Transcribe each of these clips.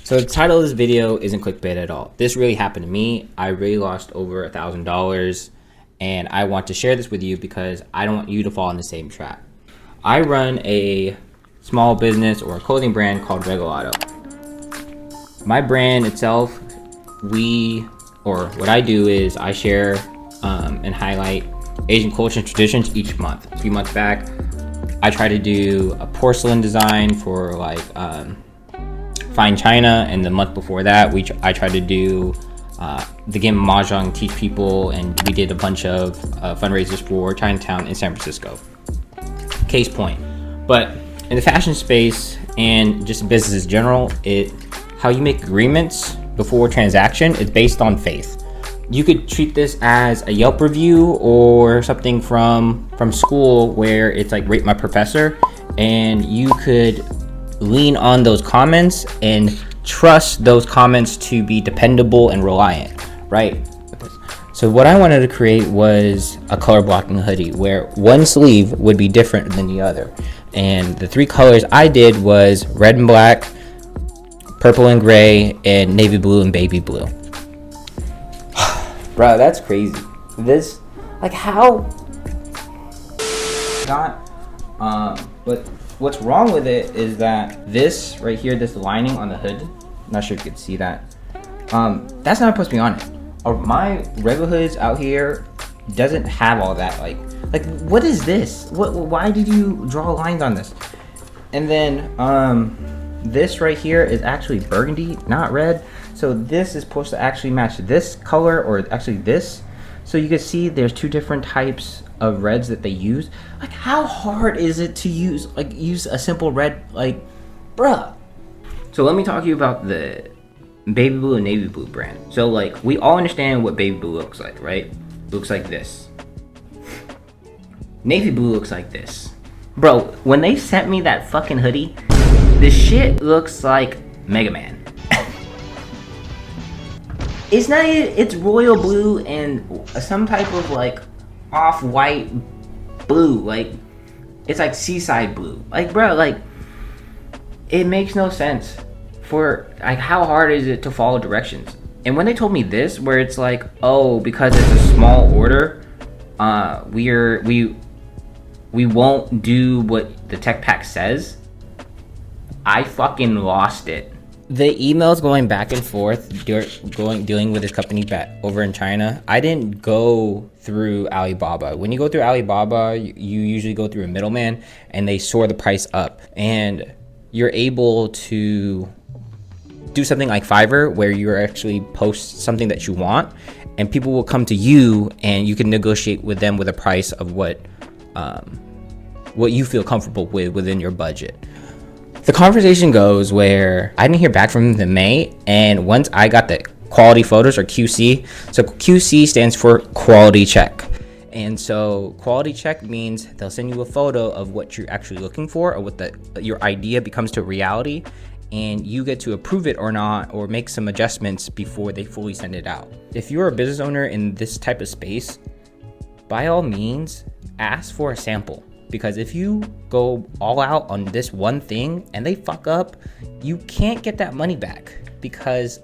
So the title of this video isn't clickbait at all. This really happened to me. I really lost over $1,000, and I want to share this with you because I don't want you to fall in the same trap. I run a small business or a clothing brand called Regalado. My brand itself, what I do is I share and highlight Asian culture and traditions each month. A few months back, I try to do a porcelain design for like fine china, and the month before that I tried to do the game of Mahjong, teach people, and we did a bunch of fundraisers for Chinatown in San Francisco. Case point. But in the fashion space and just business in general, how you make agreements before transaction is based on faith. You could treat this as a Yelp review or something from school where it's like rate my professor, and you could lean on those comments and trust those comments to be dependable and reliant, right? So what I wanted to create was a color blocking hoodie where one sleeve would be different than the other. And the three colors I did was red and black, purple and gray, and navy blue and baby blue. Bro, that's crazy. This, like, how? But what's wrong with it is that this right here, this lining on the hood, I'm not sure if you can see that. That's not supposed to be on it. My regular hoods out here doesn't have all that. Like what is this? Why did you draw lines on this? And then this right here is actually burgundy, not red. So this is supposed to actually match this color, or actually this. So you can see there's two different types of reds that they use. Like, how hard is it to use a simple red, like, bruh? So let me talk to you about the baby blue and navy blue brand. So like, we all understand what baby blue looks like, right? It looks like this. Navy blue looks like this. Bro, when they sent me that fucking hoodie, this shit looks like Mega Man. It's royal blue and some type of like off-white blue. Like, it's like seaside blue. Like, bro, like, it makes no sense. For like, how hard is it to follow directions? And when they told me this, where it's like, oh, because it's a small order, we won't do what the tech pack says, I fucking lost it. The emails going back and forth, dealing with this company over in China, I didn't go through Alibaba. When you go through Alibaba, you usually go through a middleman, and they soar the price up. And you're able to do something like Fiverr, where you actually post something that you want, and people will come to you, and you can negotiate with them with a price of what you feel comfortable with within your budget. The conversation goes where I didn't hear back from them in May, and once I got the quality photos, or QC, so QC stands for quality check. And so quality check means they'll send you a photo of what you're actually looking for, or what your idea becomes to reality, and you get to approve it or not, or make some adjustments before they fully send it out. If you're a business owner in this type of space, by all means, ask for a sample. Because if you go all out on this one thing and they fuck up, you can't get that money back. Because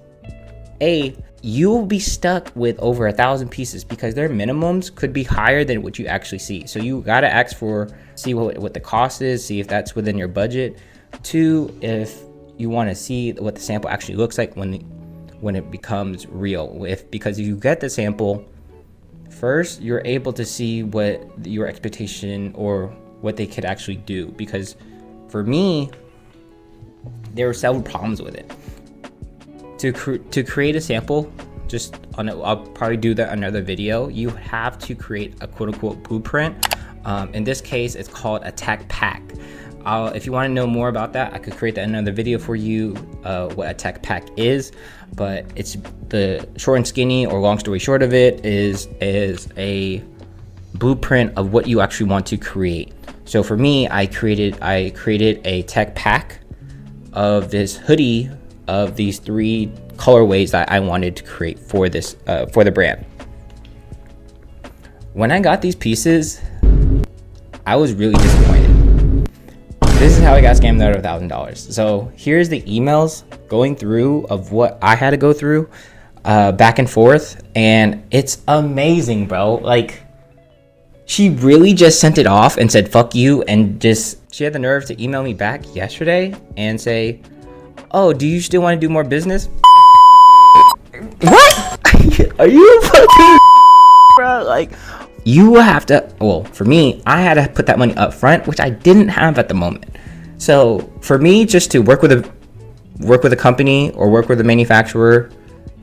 you'll be stuck with over 1,000 pieces, because their minimums could be higher than what you actually see. So you gotta ask see what the cost is, see if that's within your budget. 2, if you wanna see what the sample actually looks like when it becomes real. Because if you get the sample, first, you're able to see what your expectation or what they could actually do. Because for me, there were several problems with it. To create a sample, I'll probably do that in another video. You have to create a quote-unquote blueprint. In this case, it's called a tech pack. If you want to know more about that, I could create another video for you, what a tech pack is. But it's the short and skinny, or long story short of it, is a blueprint of what you actually want to create. So for me, I created a tech pack of this hoodie of these 3 colorways that I wanted to create for this for the brand. When I got these pieces, I was really disappointed. This is how I got scammed out of $1,000. So here's the emails going through of what I had to go through back and forth, and it's amazing, bro. Like, she really just sent it off and said fuck you, and she had the nerve to email me back yesterday and say, oh, do you still want to do more business? What? Are you fucking bro? Like, you have to, well, for me, I had to put that money up front, which I didn't have at the moment. So for me, just to work with a company or work with a manufacturer,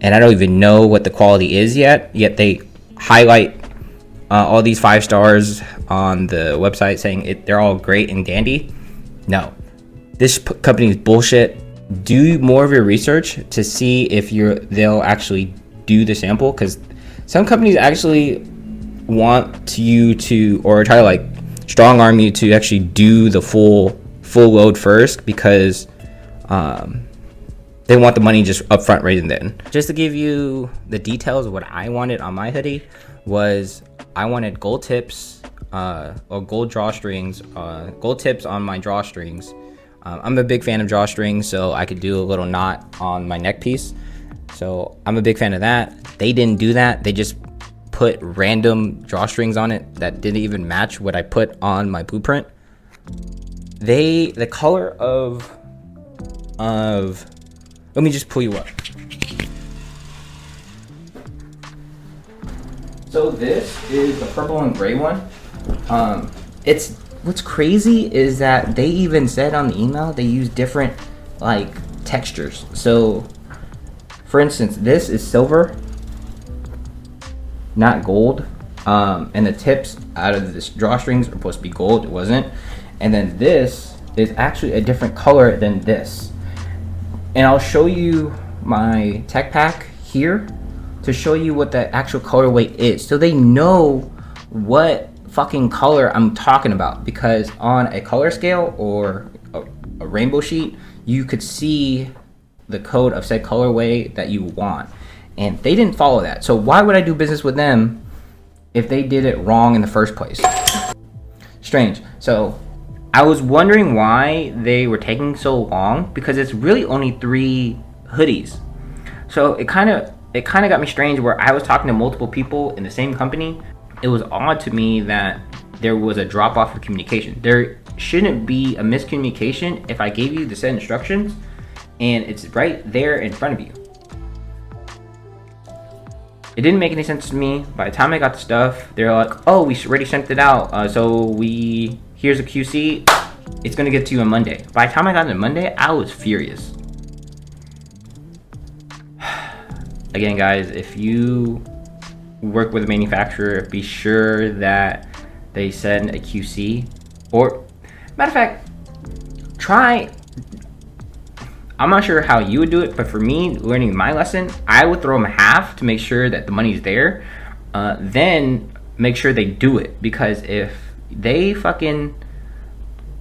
and I don't even know what the quality is yet they highlight all these 5 stars on the website saying they're all great and dandy. No, this company is bullshit. Do more of your research to see if they'll actually do the sample, because some companies actually want you to, or try to like strong arm you to actually do the full load first, because they want the money just up front right and then. Just to give you the details of what I wanted on my hoodie was, I wanted gold tips or gold drawstrings, gold tips on my drawstrings. I'm a big fan of drawstrings, so I could do a little knot on my neck piece. So I'm a big fan of that. They didn't do that. They just put random drawstrings on it that didn't even match what I put on my blueprint. The color of let me just pull you up. So this is the purple and gray one. What's crazy is that they even said on the email they use different like textures. So for instance, this is silver, not gold, and the tips out of this drawstrings are supposed to be gold. It wasn't. And then this is actually a different color than this, and I'll show you my tech pack here to show you what the actual colorway is, so they know what fucking color I'm talking about. Because on a color scale or a rainbow sheet, you could see the code of said colorway that you want, and they didn't follow that. So why would I do business with them if they did it wrong in the first place? Strange. So I was wondering why they were taking so long, because it's really only 3 hoodies. So it kind of got me strange, where I was talking to multiple people in the same company. It was odd to me that there was a drop off of communication. There shouldn't be a miscommunication if I gave you the set instructions and it's right there in front of you. It didn't make any sense to me. By the time I got the stuff, they're like, oh, we already sent it out. Here's a QC. It's gonna get to you on Monday. By the time I got it on Monday, I was furious. Again, guys, if you work with a manufacturer, be sure that they send a QC, or matter of fact, I'm not sure how you would do it, but for me, learning my lesson, I would throw them half to make sure that the money's there, then make sure they do it. Because if they fucking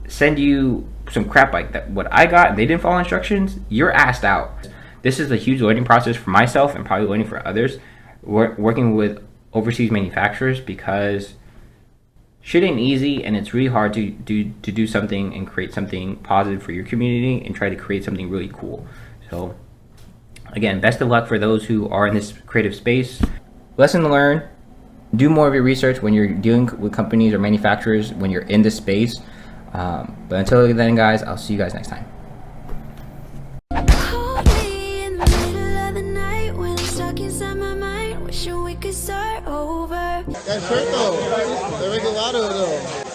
send you some crap like that, what I got, they didn't follow instructions, you're asked out. This is a huge learning process for myself, and probably learning for others, working with overseas manufacturers, because shit ain't easy, and it's really hard to do something and create something positive for your community and try to create something really cool. So again, best of luck for those who are in this creative space. Lesson learned: do more of your research when you're dealing with companies or manufacturers when you're in this space. But until then, guys, I'll see you guys next time. That shirt though, the Regalado though.